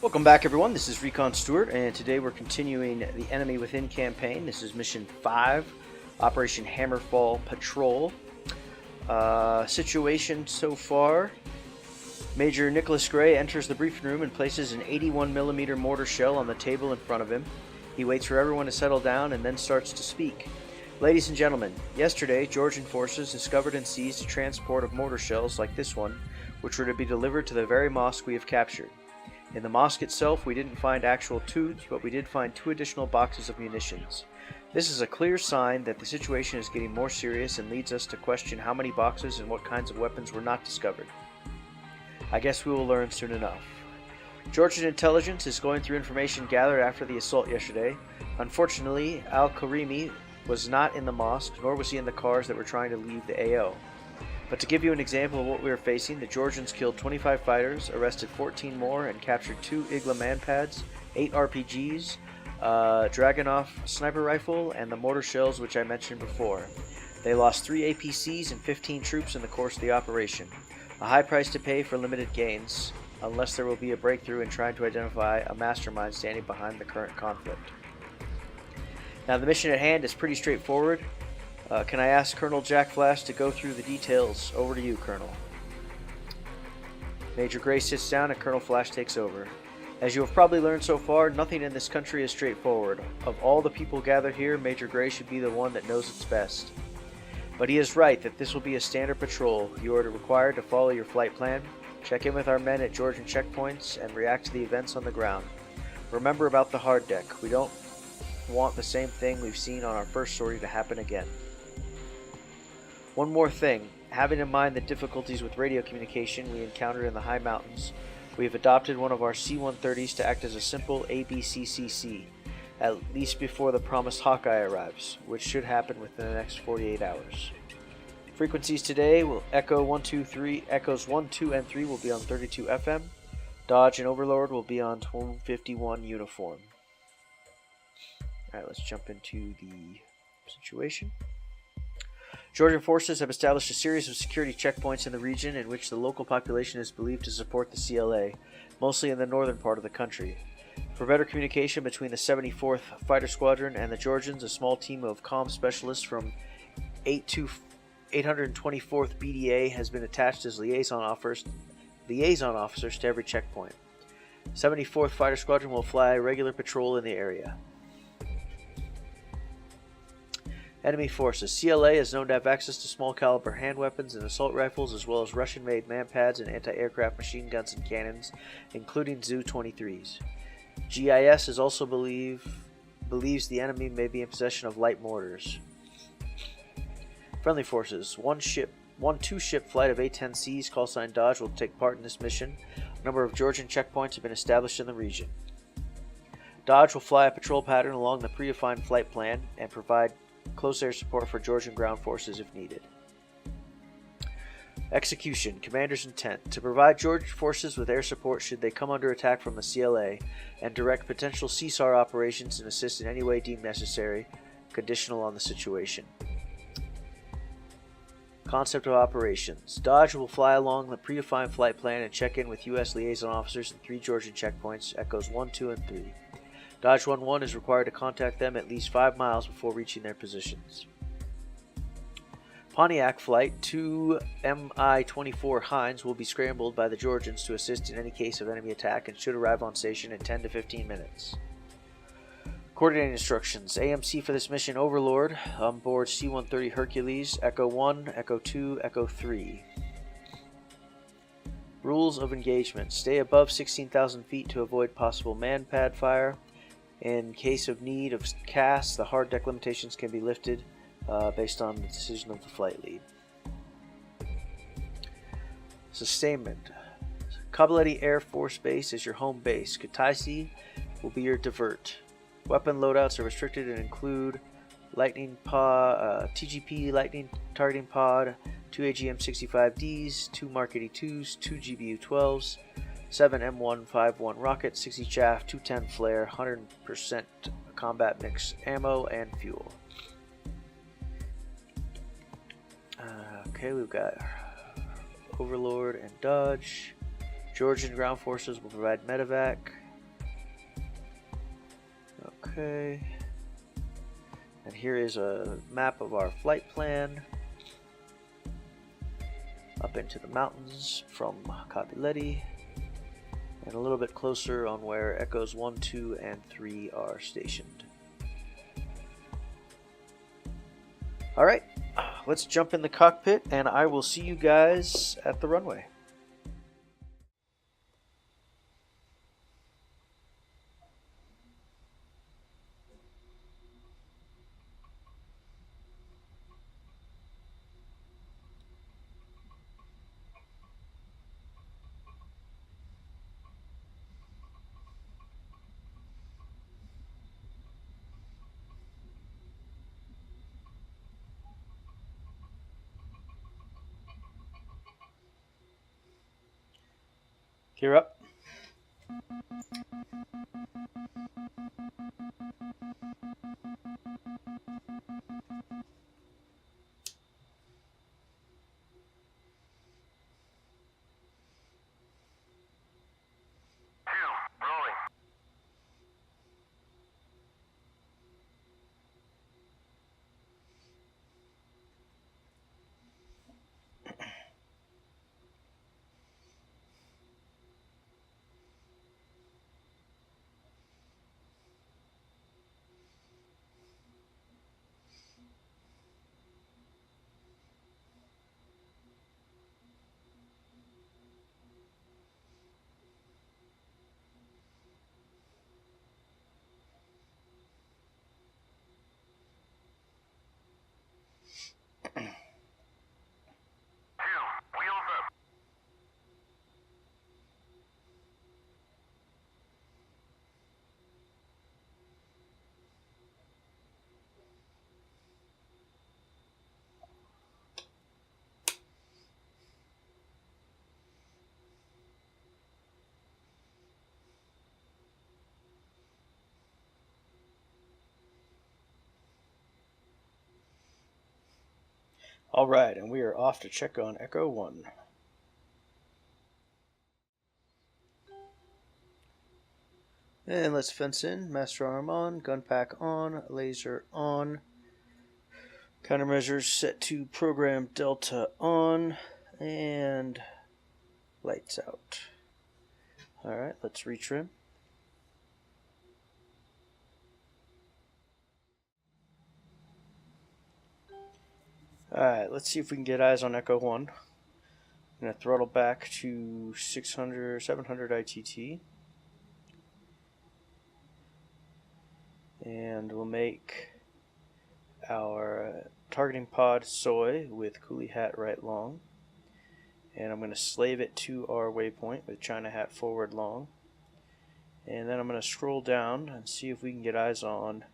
Welcome back, everyone. This is Recon Stewart, and today we're continuing the Enemy Within campaign. This is Mission 5, Operation Hammerfall Patrol. Situation so far: Major Nicholas Gray enters the briefing room and places an 81mm mortar shell on the table in front of him. He waits for everyone to settle down and then starts to speak. Ladies and gentlemen, yesterday Georgian forces discovered and seized a transport of mortar shells like this one, which were to be delivered to the very mosque we have captured. In the mosque itself, we didn't find actual tubes, but we did find 2 additional boxes of munitions. This is a clear sign that the situation is getting more serious and leads us to question how many boxes and what kinds of weapons were not discovered. I guess we will learn soon enough. Georgian intelligence is going through information gathered after the assault yesterday. Unfortunately, Al-Karimi was not in the mosque, nor was he in the cars that were trying to leave the AO. But to give you an example of what we are facing, the Georgians killed 25 fighters, arrested 14 more, and captured 2 Igla manpads, 8 RPGs, Dragunov sniper rifle, and the mortar shells which I mentioned before. They lost 3 APCs and 15 troops in the course of the operation. A high price to pay for limited gains, unless there will be a breakthrough in trying to identify a mastermind standing behind the current conflict. Now, the mission at hand is pretty straightforward. Can I ask Colonel Jack Flash to go through the details? Over to you, Colonel. Major Gray sits down and Colonel Flash takes over. As you have probably learned so far, nothing in this country is straightforward. Of all the people gathered here, Major Gray should be the one that knows it's best. But he is right that this will be a standard patrol. You are required to follow your flight plan, check in with our men at Georgian checkpoints, and react to the events on the ground. Remember about the hard deck. We don't want the same thing we've seen on our first sortie to happen again. One more thing, having in mind the difficulties with radio communication we encountered in the high mountains, we have adopted one of our C-130s to act as a simple ABCCC, at least before the promised Hawkeye arrives, which should happen within the next 48 hours. Frequencies today will Echo 1, 2, 3, Echoes 1, 2, and 3 will be on 32 FM, Dodge and Overlord will be on 251 uniform. Alright, let's jump into the situation. Georgian forces have established a series of security checkpoints in the region in which the local population is believed to support the CLA, mostly in the northern part of the country. For better communication between the 74th Fighter Squadron and the Georgians, a small team of comm specialists from 824th BDA has been attached as liaison officers to every checkpoint. 74th Fighter Squadron will fly regular patrol in the area. Enemy forces. CLA is known to have access to small caliber hand weapons and assault rifles, as well as Russian-made manpads and anti-aircraft machine guns and cannons, including Zu-23s. GIS is also believes the enemy may be in possession of light mortars. Friendly forces. One 2-ship flight of A-10Cs, callsign Dodge, will take part in this mission. A number of Georgian checkpoints have been established in the region. Dodge will fly a patrol pattern along the predefined flight plan and provide close air support for Georgian ground forces if needed. Execution. Commander's intent. To provide Georgian forces with air support should they come under attack from the CLA, and direct potential CSAR operations and assist in any way deemed necessary, conditional on the situation. Concept of operations. Dodge will fly along the predefined flight plan and check in with U.S. liaison officers in 3 Georgian checkpoints, Echoes 1, 2, and 3. Dodge 1-1 is required to contact them at least 5 miles before reaching their positions. Pontiac Flight 2 Mi-24 Heinz will be scrambled by the Georgians to assist in any case of enemy attack and should arrive on station in 10 to 15 minutes. Coordinating instructions. AMC for this mission: Overlord on board C-130 Hercules, Echo 1, Echo 2, Echo 3. Rules of engagement. Stay above 16,000 feet to avoid possible manpad fire. In case of need of CAS, the hard deck limitations can be lifted based on the decision of the flight lead. Sustainment. Kabaleti Air Force Base is your home base. Kutaisi will be your divert. Weapon loadouts are restricted and include Lightning Pod, TGP Lightning Targeting Pod, 2 AGM-65Ds, 2 Mark 82s, 2 GBU-12s, 7 M151 rockets, 60 chaff, 210 flare, 100% combat mix ammo, and fuel. Okay, we've got Overlord and Dodge. Georgian ground forces will provide medevac. Okay. And here is a map of our flight plan. Up into the mountains from Capileti. And a little bit closer on where Echoes 1, 2, and 3 are stationed. Alright, let's jump in the cockpit and I will see you guys at the runway. Gear up. Alright, and we are off to check on Echo 1. And let's fence in. Master arm on, gun pack on, laser on. Countermeasures set to program Delta on, and lights out. Alright, let's retrim. Alright, let's see if we can get eyes on Echo 1. I'm going to throttle back to 700 ITT. And we'll make our targeting pod soy with coolie hat right long. And I'm going to slave it to our waypoint with China hat forward long. And then I'm going to scroll down and see if we can get eyes on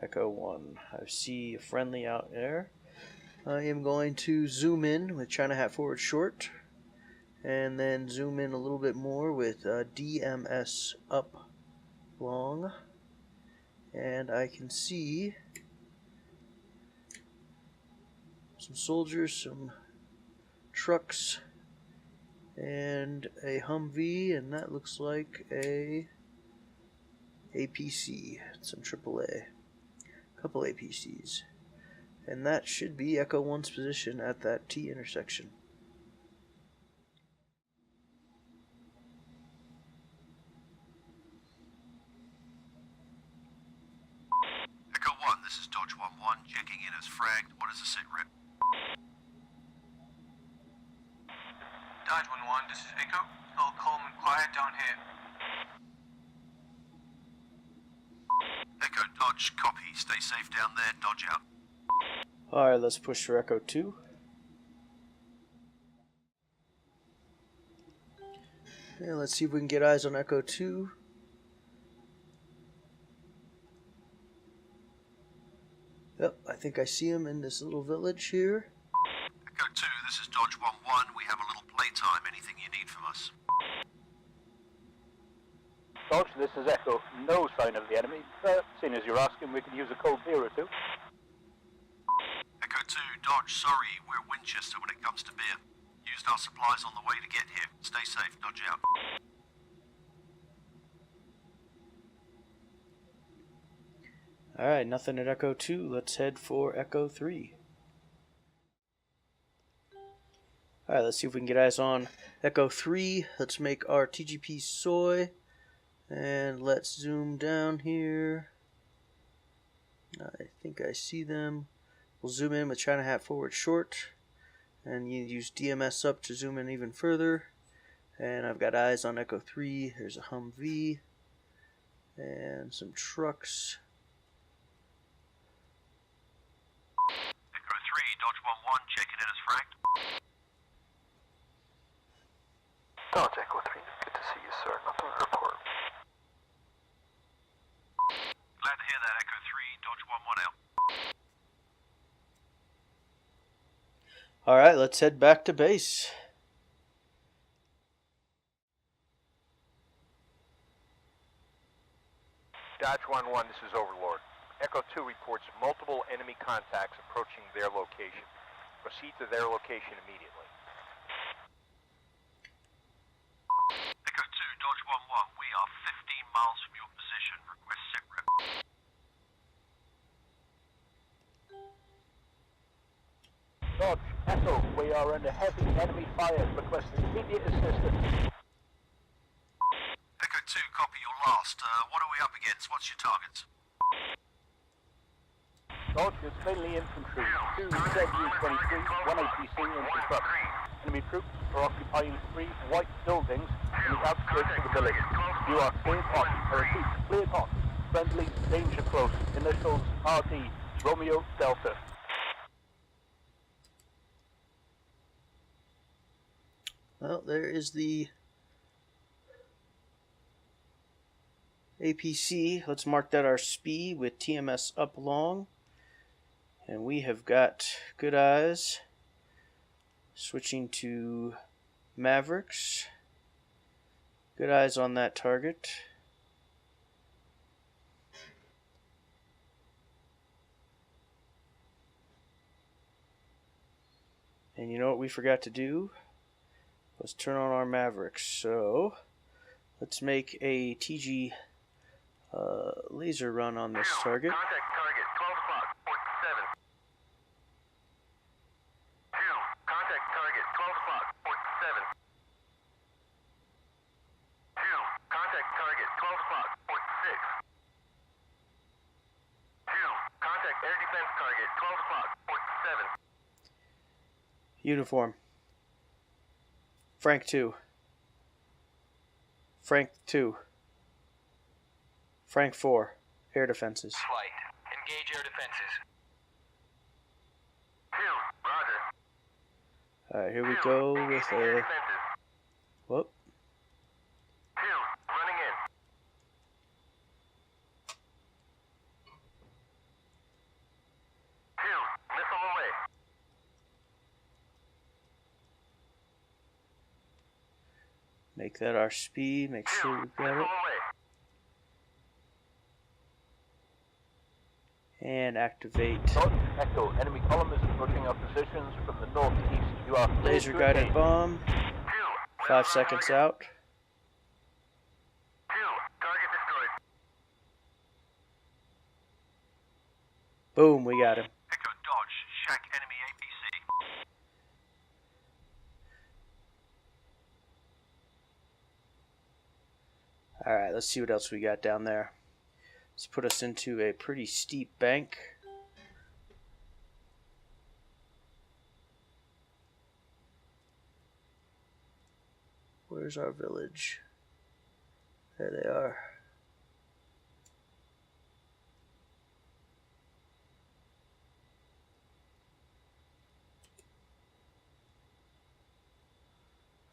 Echo 1. I see a friendly out there. I am going to zoom in with China hat forward short. And then zoom in a little bit more with DMS up long. And I can see some soldiers, some trucks, and a Humvee, and that looks like a APC, some AAA, a couple APCs. And that should be Echo 1's position at that T intersection. Echo 1, this is Dodge 1-1, checking in as fragged. What is the sit rep? Dodge 1-1, this is Echo. All calm and quiet down here. Echo Dodge, copy. Stay safe down there. Dodge out. Alright, let's push for Echo 2. And let's see if we can get eyes on Echo 2. Yep, I think I see him in this little village here. Echo 2, this is Dodge 1-1. We have a little playtime. Anything you need from us? Dodge, this is Echo. No sign of the enemy. Seeing as you're asking, we can use a cold beer or two. Echo 2, Dodge, sorry. We're Winchester when it comes to beer. Used our supplies on the way to get here. Stay safe. Dodge out. Alright, nothing at Echo 2. Let's head for Echo 3. Alright, let's see if we can get eyes on Echo 3. Let's make our TGP soy. And let's zoom down here. I think I see them. We'll zoom in with China Hat forward short. And you use DMS up to zoom in even further. And I've got eyes on Echo 3. There's a Humvee. And some trucks. Echo 3, Dodge 1-1, checking in as fragged. Dodge Echo 3, good to see you, sir. Nothing to report. Glad to hear that, Echo 3, Dodge 1-1 out. Alright, let's head back to base. Dodge 1-1, this is Overlord. Echo 2 reports multiple enemy contacts approaching their location. Proceed to their location immediately. Echo 2, Dodge 1-1, we are 15 miles from your position. Request SITREP. Dodge, Echo, we are under heavy enemy fire. Request immediate assistance. Echo 2, copy your last. What are we up against? What's your targets? Dodge, it's mainly infantry. 2 ZU-23, 1 APC into trucks. Enemy troops are occupying 3 white buildings in the outskirts of the village. You are cleared hot. I repeat, cleared hot. Friendly, danger close. Initials RD, Romeo Delta. Well, there is the APC. Let's mark that our SPI with TMS up long. And we have got good eyes. Switching to Mavericks. Good eyes on that target. And you know what we forgot to do? Let's turn on our Mavericks. So let's make a TG laser run on this target. Contact target, 12 o'clock, port 7. 2. Contact target, 12 o'clock, port 7. 2. Contact target, 12 o'clock, port 6. 2. Contact air defense target, 12 o'clock, port 7. Uniform. Frank 2. Frank 2. Frank 4. Air defenses. Flight. Engage air defenses. 2. Roger. Alright, here we 2. go Engage with air a... defenses. Whoop. 2. Running in. 2. Missile away. Make that our speed. Make 2. sure we've got Missile it. away. And activate Dodge, Echo, enemy column is approaching our positions from the northeast. You are cleared laser to guided engage. bomb. 2. 5 seconds out. 2. Target destroyed. Boom, we got him. Echo Dodge, shack enemy APC. Alright, let's see what else we got down there. Let's put us into a pretty steep bank. Where's our village? There they are.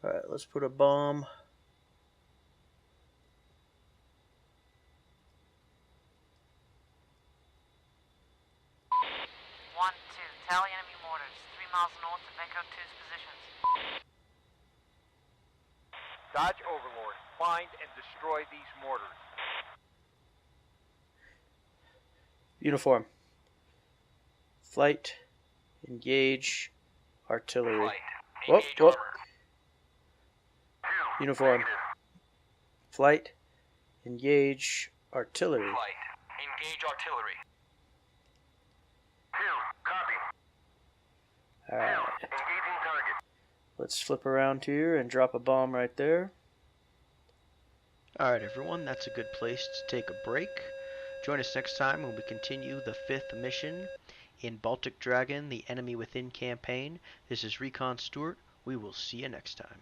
Alright, let's put a bomb. Tally enemy mortars, 3 miles north of Echo 2's positions. Dodge Overlord, find and destroy these mortars. Uniform. Flight. Engage. Artillery. Flight. Whoop, Engage whoop. armor. 2. Uniform. Negative. Flight. Engage. Artillery. Flight. Engage artillery. Alright. Let's flip around here and drop a bomb right there. Alright everyone, that's a good place to take a break. Join us next time when we continue the 5th mission in Baltic Dragon, the Enemy Within campaign. This is Recon Stewart. We will see you next time.